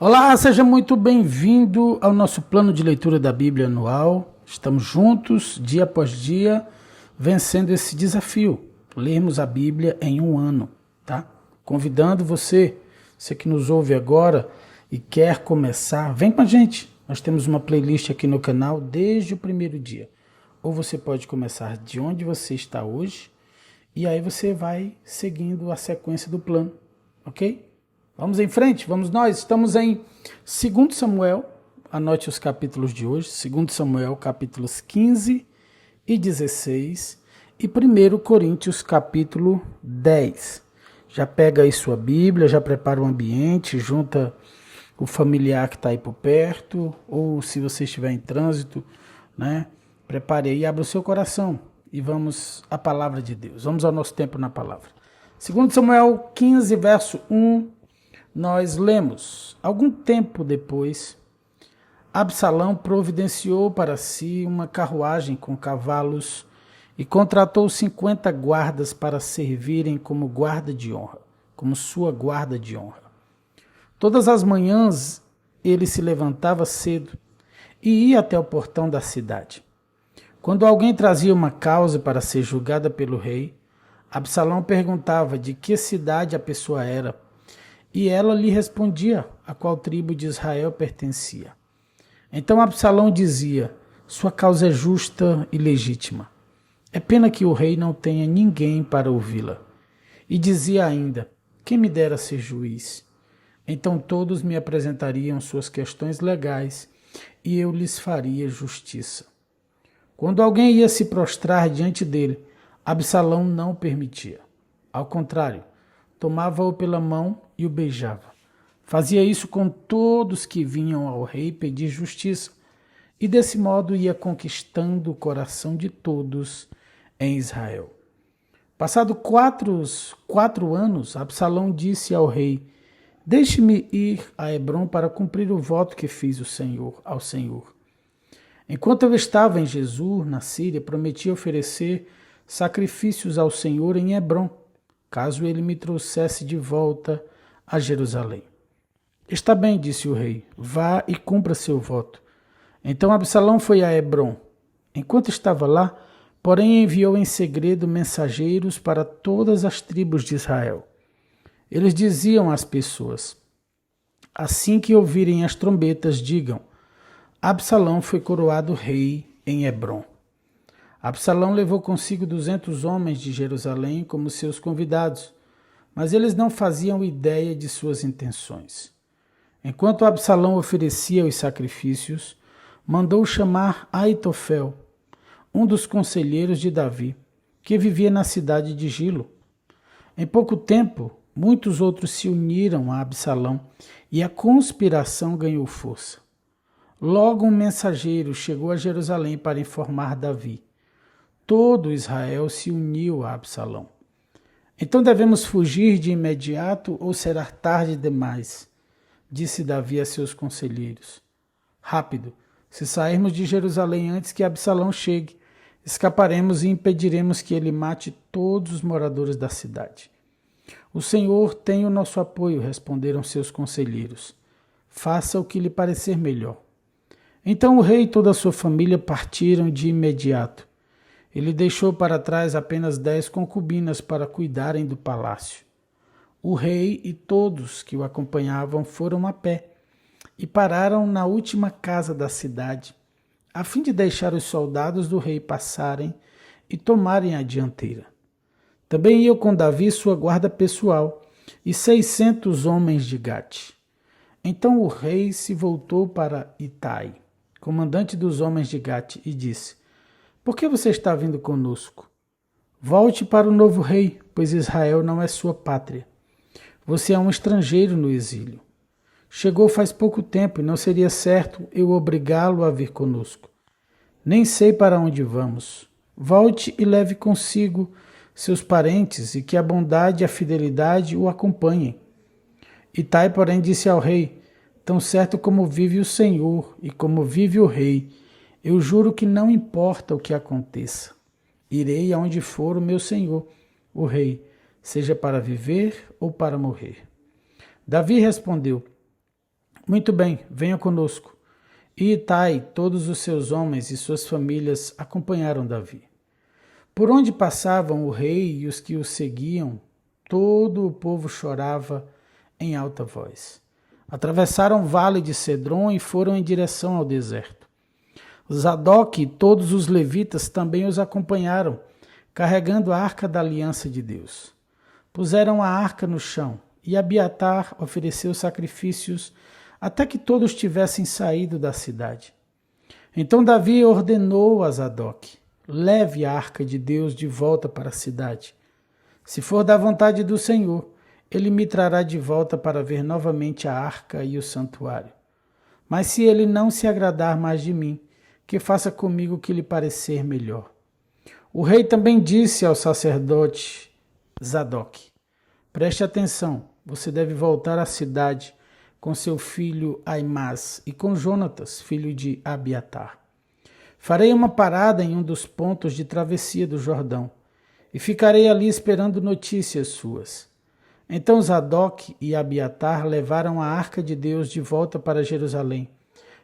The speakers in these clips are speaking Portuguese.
Olá, seja muito bem-vindo ao nosso plano de leitura da Bíblia anual. Estamos juntos, dia após dia, vencendo esse desafio, lermos a Bíblia em um ano, tá? Convidando você que nos ouve agora e quer começar, vem com a gente. Nós temos uma playlist aqui no canal desde o primeiro dia. Ou você pode começar de onde você está hoje e aí você vai seguindo a sequência do plano, ok? Vamos em frente, vamos nós. Estamos em 2 Samuel, anote os capítulos de hoje, 2 Samuel capítulos 15 e 16 e 1 Coríntios capítulo 10. Já pega aí sua Bíblia, já prepara o ambiente, junta o familiar que está aí por perto, ou se você estiver em trânsito, né? Prepare aí, abra o seu coração e vamos à palavra de Deus. Vamos ao nosso tempo na palavra. 2 Samuel 15, verso 1. Nós lemos, algum tempo depois, Absalão providenciou para si uma carruagem com cavalos e contratou 50 guardas para servirem como guarda de honra, como sua guarda de honra. Todas as manhãs ele se levantava cedo e ia até o portão da cidade. Quando alguém trazia uma causa para ser julgada pelo rei, Absalão perguntava de que cidade a pessoa era, e ela lhe respondia a qual tribo de Israel pertencia. Então Absalão dizia: sua causa é justa e legítima. É pena que o rei não tenha ninguém para ouvi-la. E dizia ainda: quem me dera ser juiz? Então todos me apresentariam suas questões legais e eu lhes faria justiça. Quando alguém ia se prostrar diante dele, Absalão não o permitia. Ao contrário, tomava-o pela mão e o beijava. Fazia isso com todos que vinham ao rei pedir justiça, e desse modo ia conquistando o coração de todos em Israel. Passado quatro anos, Absalão disse ao rei: deixe-me ir a Hebrom para cumprir o voto que fiz ao Senhor. Enquanto eu estava em Jesur, na Síria, prometi oferecer sacrifícios ao Senhor em Hebrom, caso ele me trouxesse de volta a Jerusalém. Está bem, disse o rei, vá e cumpra seu voto. Então Absalão foi a Hebrom. Enquanto estava lá, porém enviou em segredo mensageiros para todas as tribos de Israel. Eles diziam às pessoas: assim que ouvirem as trombetas, digam: Absalão foi coroado rei em Hebrom. Absalão levou consigo 200 homens de Jerusalém como seus convidados, mas eles não faziam ideia de suas intenções. Enquanto Absalão oferecia os sacrifícios, mandou chamar Aitofel, um dos conselheiros de Davi, que vivia na cidade de Gilo. Em pouco tempo, muitos outros se uniram a Absalão e a conspiração ganhou força. Logo um mensageiro chegou a Jerusalém para informar Davi. Todo Israel se uniu a Absalão. Então devemos fugir de imediato ou será tarde demais? Disse Davi a seus conselheiros. Rápido, se sairmos de Jerusalém antes que Absalão chegue, escaparemos e impediremos que ele mate todos os moradores da cidade. O Senhor tem o nosso apoio, responderam seus conselheiros. Faça o que lhe parecer melhor. Então o rei e toda a sua família partiram de imediato. Ele deixou para trás apenas 10 concubinas para cuidarem do palácio. O rei e todos que o acompanhavam foram a pé e pararam na última casa da cidade, a fim de deixar os soldados do rei passarem e tomarem a dianteira. Também iam com Davi sua guarda pessoal e 600 homens de Gate. Então o rei se voltou para Itai, comandante dos homens de Gate, e disse: por que você está vindo conosco? Volte para o novo rei, pois Israel não é sua pátria. Você é um estrangeiro no exílio. Chegou faz pouco tempo e não seria certo eu obrigá-lo a vir conosco. Nem sei para onde vamos. Volte e leve consigo seus parentes e que a bondade e a fidelidade o acompanhem. Itai, porém, disse ao rei: tão certo como vive o Senhor e como vive o rei, eu juro que não importa o que aconteça. Irei aonde for o meu senhor, o rei, seja para viver ou para morrer. Davi respondeu: Muito bem, venha conosco. E Itai, todos os seus homens e suas famílias acompanharam Davi. Por onde passavam o rei e os que o seguiam, todo o povo chorava em alta voz. Atravessaram o vale de Cedron e foram em direção ao deserto. Zadok e todos os levitas também os acompanharam, carregando a arca da aliança de Deus. Puseram a arca no chão, e Abiatar ofereceu sacrifícios até que todos tivessem saído da cidade. Então Davi ordenou a Zadok: leve a arca de Deus de volta para a cidade. Se for da vontade do Senhor, ele me trará de volta para ver novamente a arca e o santuário. Mas se ele não se agradar mais de mim, que faça comigo o que lhe parecer melhor. O rei também disse ao sacerdote Zadok: preste atenção, você deve voltar à cidade com seu filho Aimás e com Jonatas, filho de Abiatar. Farei uma parada em um dos pontos de travessia do Jordão e ficarei ali esperando notícias suas. Então Zadok e Abiatar levaram a arca de Deus de volta para Jerusalém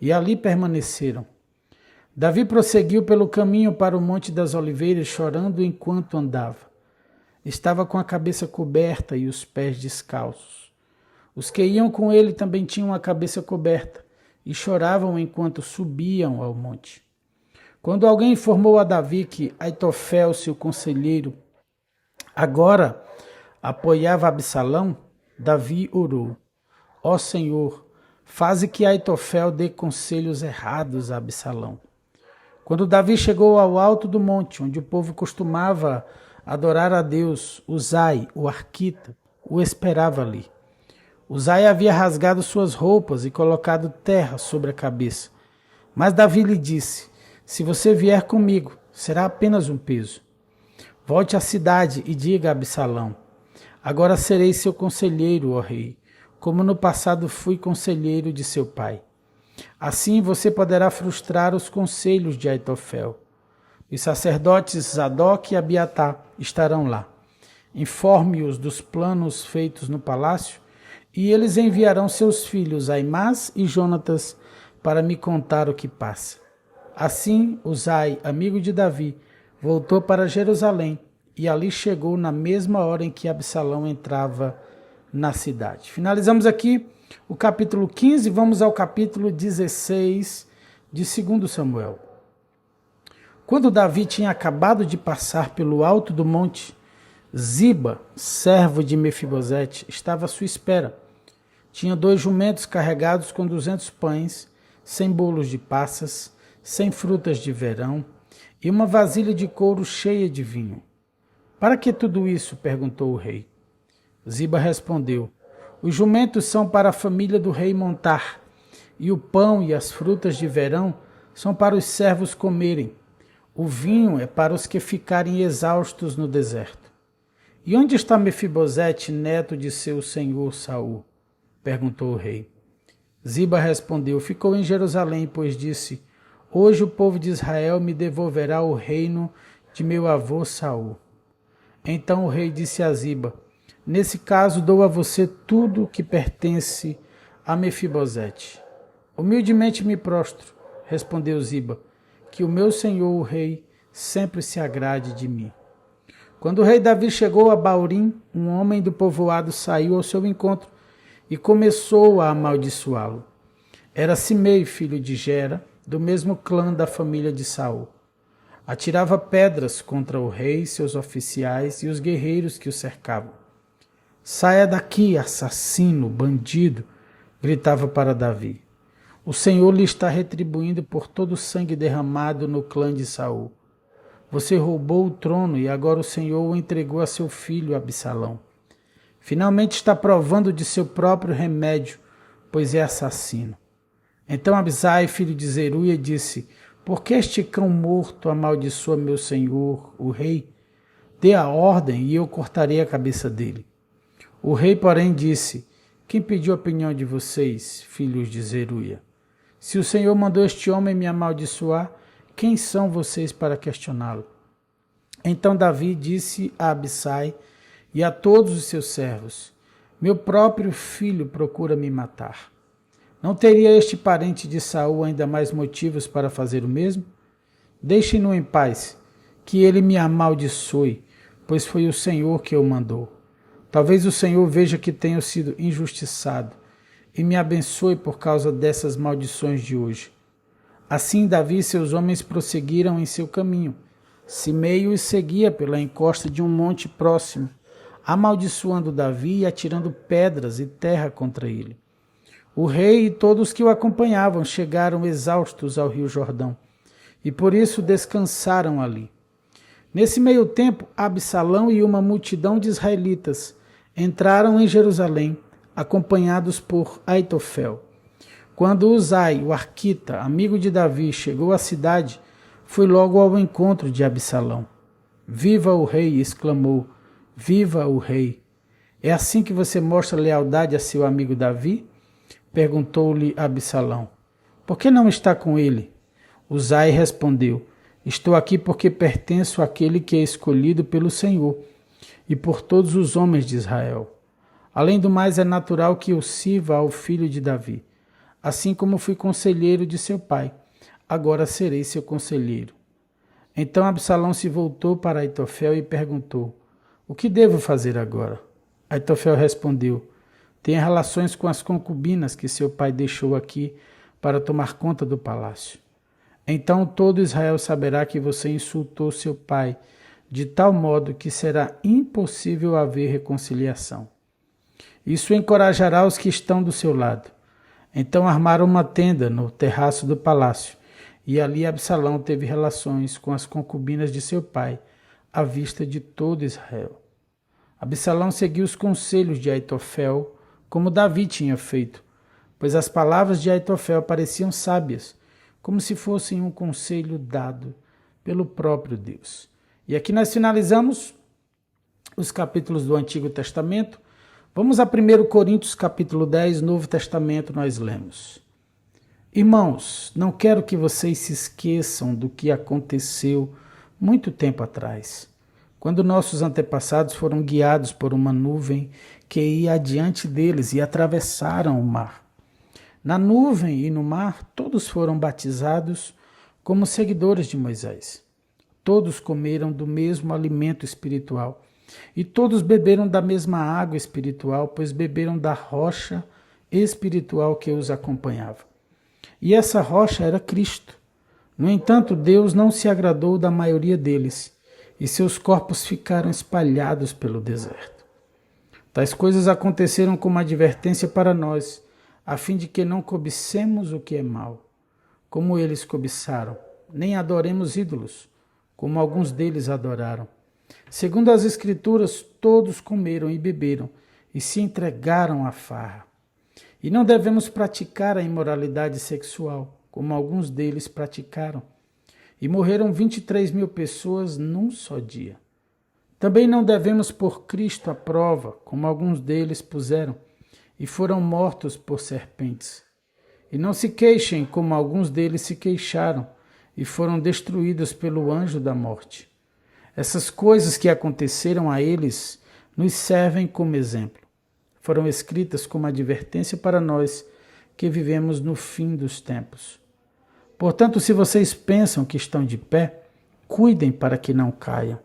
e ali permaneceram. Davi prosseguiu pelo caminho para o Monte das Oliveiras, chorando enquanto andava. Estava com a cabeça coberta e os pés descalços. Os que iam com ele também tinham a cabeça coberta e choravam enquanto subiam ao monte. Quando alguém informou a Davi que Aitofel, seu conselheiro, agora apoiava Absalão, Davi orou: ó Senhor, faze que Aitofel dê conselhos errados a Absalão. Quando Davi chegou ao alto do monte, onde o povo costumava adorar a Deus, Uzai, o arquita, o esperava ali. Uzai havia rasgado suas roupas e colocado terra sobre a cabeça. Mas Davi lhe disse: se você vier comigo, será apenas um peso. Volte à cidade e diga a Absalão: agora serei seu conselheiro, ó rei, como no passado fui conselheiro de seu pai. Assim você poderá frustrar os conselhos de Aitofel. Os sacerdotes Zadok e Abiatar estarão lá. Informe-os dos planos feitos no palácio, e eles enviarão seus filhos Aimás e Jonatas para me contar o que passa. Assim, Uzai, amigo de Davi, voltou para Jerusalém e ali chegou na mesma hora em que Absalão entrava na cidade. Finalizamos aqui o capítulo 15, vamos ao capítulo 16 de 2 Samuel. Quando Davi tinha acabado de passar pelo alto do monte, Ziba, servo de Mefibosete, estava à sua espera. Tinha 2 jumentos carregados com 200 pães, 100 bolos de passas, 100 frutas de verão e uma vasilha de couro cheia de vinho. Para que tudo isso? Perguntou o rei. Ziba respondeu: os jumentos são para a família do rei montar, e o pão e as frutas de verão são para os servos comerem. O vinho é para os que ficarem exaustos no deserto. E onde está Mefibosete, neto de seu senhor Saul? Perguntou o rei. Ziba respondeu: ficou em Jerusalém, pois disse: hoje o povo de Israel me devolverá o reino de meu avô Saul. Então o rei disse a Ziba: nesse caso dou a você tudo que pertence a Mefibosete. Humildemente me prostro, respondeu Ziba, que o meu senhor o rei sempre se agrade de mim. Quando o rei Davi chegou a Baurim, um homem do povoado saiu ao seu encontro e começou a amaldiçoá-lo. Era Simei, filho de Gera, do mesmo clã da família de Saul. Atirava pedras contra o rei, seus oficiais e os guerreiros que o cercavam. Saia daqui, assassino, bandido, gritava para Davi. O Senhor lhe está retribuindo por todo o sangue derramado no clã de Saul. Você roubou o trono e agora o Senhor o entregou a seu filho Absalão. Finalmente está provando de seu próprio remédio, pois é assassino. Então Abisai, filho de Zeruia, disse: por que este cão morto amaldiçoa meu senhor, o rei? Dê a ordem e eu cortarei a cabeça dele. O rei, porém, disse: quem pediu a opinião de vocês, filhos de Zeruia? Se o Senhor mandou este homem me amaldiçoar, quem são vocês para questioná-lo? Então Davi disse a Abisai e a todos os seus servos: meu próprio filho procura me matar. Não teria este parente de Saul ainda mais motivos para fazer o mesmo? Deixem-no em paz, que ele me amaldiçoe, pois foi o Senhor que o mandou. Talvez o Senhor veja que tenho sido injustiçado e me abençoe por causa dessas maldições de hoje. Assim Davi e seus homens prosseguiram em seu caminho. Simei os seguia pela encosta de um monte próximo, amaldiçoando Davi e atirando pedras e terra contra ele. O rei e todos que o acompanhavam chegaram exaustos ao rio Jordão, e por isso descansaram ali. Nesse meio tempo, Absalão e uma multidão de israelitas entraram em Jerusalém, acompanhados por Aitofel. Quando Uzai, o arquita, amigo de Davi, chegou à cidade, foi logo ao encontro de Absalão. "Viva o rei!" exclamou. "Viva o rei! É assim que você mostra lealdade a seu amigo Davi?" Perguntou-lhe Absalão. "Por que não está com ele?" Uzai respondeu. "Estou aqui porque pertenço àquele que é escolhido pelo Senhor e por todos os homens de Israel. Além do mais, é natural que eu sirva ao filho de Davi. Assim como fui conselheiro de seu pai, agora serei seu conselheiro." Então Absalão se voltou para Aitofel e perguntou: "O que devo fazer agora?" Aitofel respondeu: "Tenha relações com as concubinas que seu pai deixou aqui para tomar conta do palácio. Então todo Israel saberá que você insultou seu pai, de tal modo que será impossível haver reconciliação. Isso encorajará os que estão do seu lado." Então armaram uma tenda no terraço do palácio, e ali Absalão teve relações com as concubinas de seu pai, à vista de todo Israel. Absalão seguiu os conselhos de Aitofel, como Davi tinha feito, pois as palavras de Aitofel pareciam sábias, como se fossem um conselho dado pelo próprio Deus. E aqui nós finalizamos os capítulos do Antigo Testamento. Vamos a 1 Coríntios capítulo 10, Novo Testamento, nós lemos: "Irmãos, não quero que vocês se esqueçam do que aconteceu muito tempo atrás, quando nossos antepassados foram guiados por uma nuvem que ia adiante deles e atravessaram o mar. Na nuvem e no mar, todos foram batizados como seguidores de Moisés. Todos comeram do mesmo alimento espiritual e todos beberam da mesma água espiritual, pois beberam da rocha espiritual que os acompanhava. E essa rocha era Cristo. No entanto, Deus não se agradou da maioria deles, e seus corpos ficaram espalhados pelo deserto. Tais coisas aconteceram como advertência para nós, a fim de que não cobicemos o que é mal, como eles cobiçaram, nem adoremos ídolos, como alguns deles adoraram. Segundo as Escrituras, todos comeram e beberam e se entregaram à farra. E não devemos praticar a imoralidade sexual, como alguns deles praticaram. E morreram 23.000 pessoas num só dia. Também não devemos pôr Cristo à prova, como alguns deles puseram, e foram mortos por serpentes. E não se queixem, como alguns deles se queixaram, e foram destruídos pelo anjo da morte. Essas coisas que aconteceram a eles nos servem como exemplo. Foram escritas como advertência para nós que vivemos no fim dos tempos. Portanto, se vocês pensam que estão de pé, cuidem para que não caiam.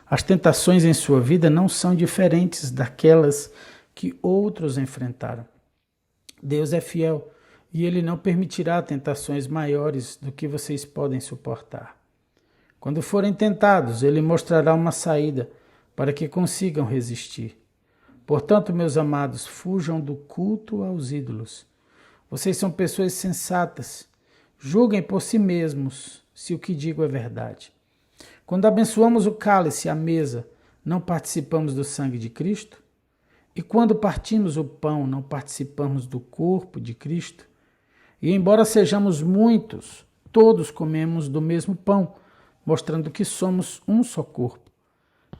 As tentações em sua vida não são diferentes daquelas que outros enfrentaram. Deus é fiel e Ele não permitirá tentações maiores do que vocês podem suportar. Quando forem tentados, Ele mostrará uma saída para que consigam resistir. Portanto, meus amados, fujam do culto aos ídolos. Vocês são pessoas sensatas. Julguem por si mesmos se o que digo é verdade. Quando abençoamos o cálice e a mesa, não participamos do sangue de Cristo? E quando partimos o pão, não participamos do corpo de Cristo? E embora sejamos muitos, todos comemos do mesmo pão, mostrando que somos um só corpo.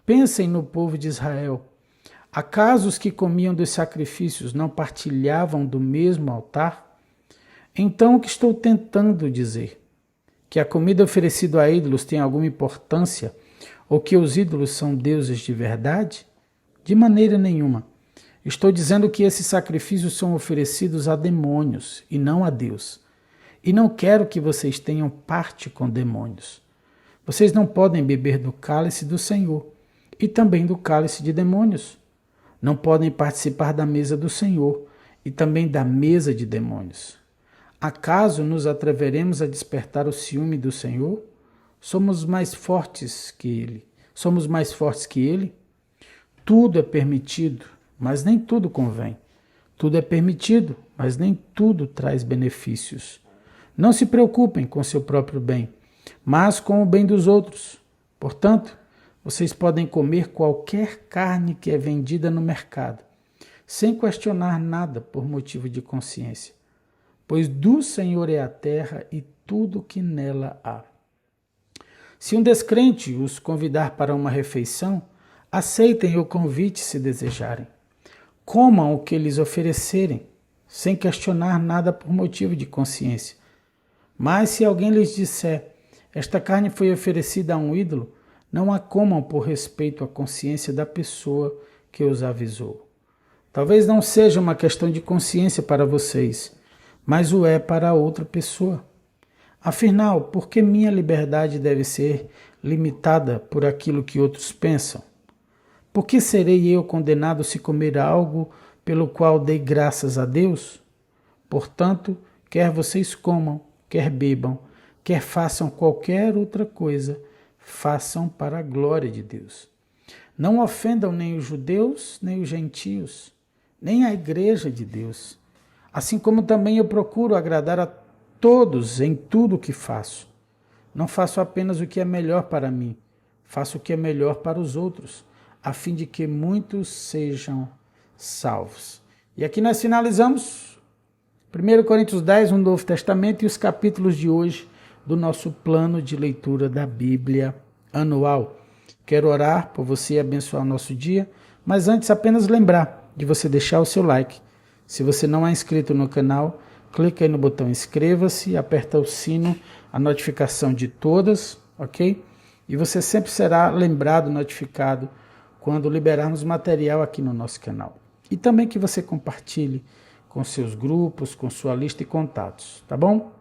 Pensem no povo de Israel. Acaso os que comiam dos sacrifícios não partilhavam do mesmo altar? Então o que estou tentando dizer? Que a comida oferecida a ídolos tem alguma importância ou que os ídolos são deuses de verdade? De maneira nenhuma. Estou dizendo que esses sacrifícios são oferecidos a demônios e não a Deus. E não quero que vocês tenham parte com demônios. Vocês não podem beber do cálice do Senhor e também do cálice de demônios. Não podem participar da mesa do Senhor e também da mesa de demônios. Acaso nos atreveremos a despertar o ciúme do Senhor? Somos mais fortes que Ele. Somos mais fortes que Ele? Tudo é permitido, mas nem tudo convém. Tudo é permitido, mas nem tudo traz benefícios. Não se preocupem com seu próprio bem, mas com o bem dos outros. Portanto, vocês podem comer qualquer carne que é vendida no mercado, sem questionar nada por motivo de consciência, pois do Senhor é a terra e tudo que nela há. Se um descrente os convidar para uma refeição, aceitem o convite se desejarem. Comam o que lhes oferecerem, sem questionar nada por motivo de consciência. Mas se alguém lhes disser, esta carne foi oferecida a um ídolo, não a comam por respeito à consciência da pessoa que os avisou. Talvez não seja uma questão de consciência para vocês, mas o é para outra pessoa. Afinal, por que minha liberdade deve ser limitada por aquilo que outros pensam? Por que serei eu condenado se comer algo pelo qual dei graças a Deus? Portanto, quer vocês comam, quer bebam, quer façam qualquer outra coisa, façam para a glória de Deus. Não ofendam nem os judeus, nem os gentios, nem a igreja de Deus. Assim como também eu procuro agradar a todos em tudo o que faço. Não faço apenas o que é melhor para mim, faço o que é melhor para os outros, a fim de que muitos sejam salvos. E aqui nós finalizamos 1 Coríntios 10, no Novo Testamento, e os capítulos de hoje do nosso plano de leitura da Bíblia anual. Quero orar por você e abençoar o nosso dia, mas antes apenas lembrar de você deixar o seu like. Se você não é inscrito no canal, clica aí no botão inscreva-se, aperta o sino, a notificação de todas, ok? E você sempre será lembrado, notificado, quando liberarmos material aqui no nosso canal. E também que você compartilhe com seus grupos, com sua lista de contatos, tá bom?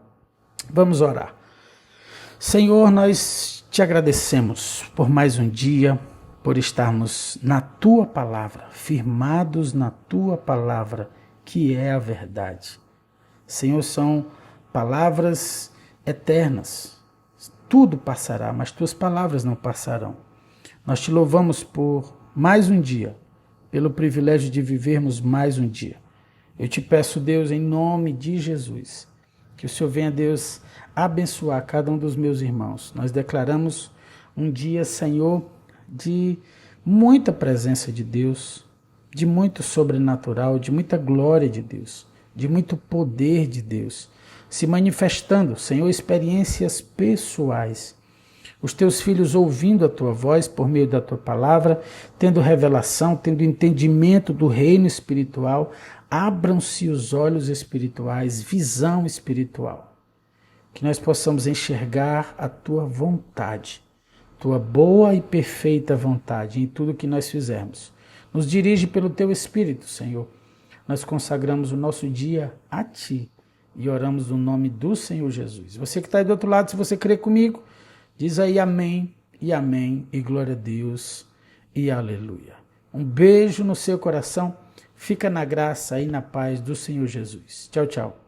Vamos orar. Senhor, nós te agradecemos por mais um dia, por estarmos na Tua Palavra, firmados na Tua Palavra, que é a verdade. Senhor, são palavras eternas. Tudo passará, mas Tuas palavras não passarão. Nós te louvamos por mais um dia, pelo privilégio de vivermos mais um dia. Eu te peço, Deus, em nome de Jesus, que o Senhor venha, Deus, abençoar cada um dos meus irmãos. Nós declaramos um dia, Senhor, de muita presença de Deus, de muito sobrenatural, de muita glória de Deus, de muito poder de Deus, se manifestando, Senhor, experiências pessoais. Os teus filhos ouvindo a tua voz por meio da tua palavra, tendo revelação, tendo entendimento do reino espiritual, abram-se os olhos espirituais, visão espiritual. Que nós possamos enxergar a tua vontade, tua boa e perfeita vontade em tudo que nós fizermos. Nos dirige pelo teu Espírito, Senhor. Nós consagramos o nosso dia a ti e oramos no nome do Senhor Jesus. Você que está aí do outro lado, se você crê comigo, diz aí amém e glória a Deus e aleluia. Um beijo no seu coração, fica na graça e na paz do Senhor Jesus. Tchau, tchau.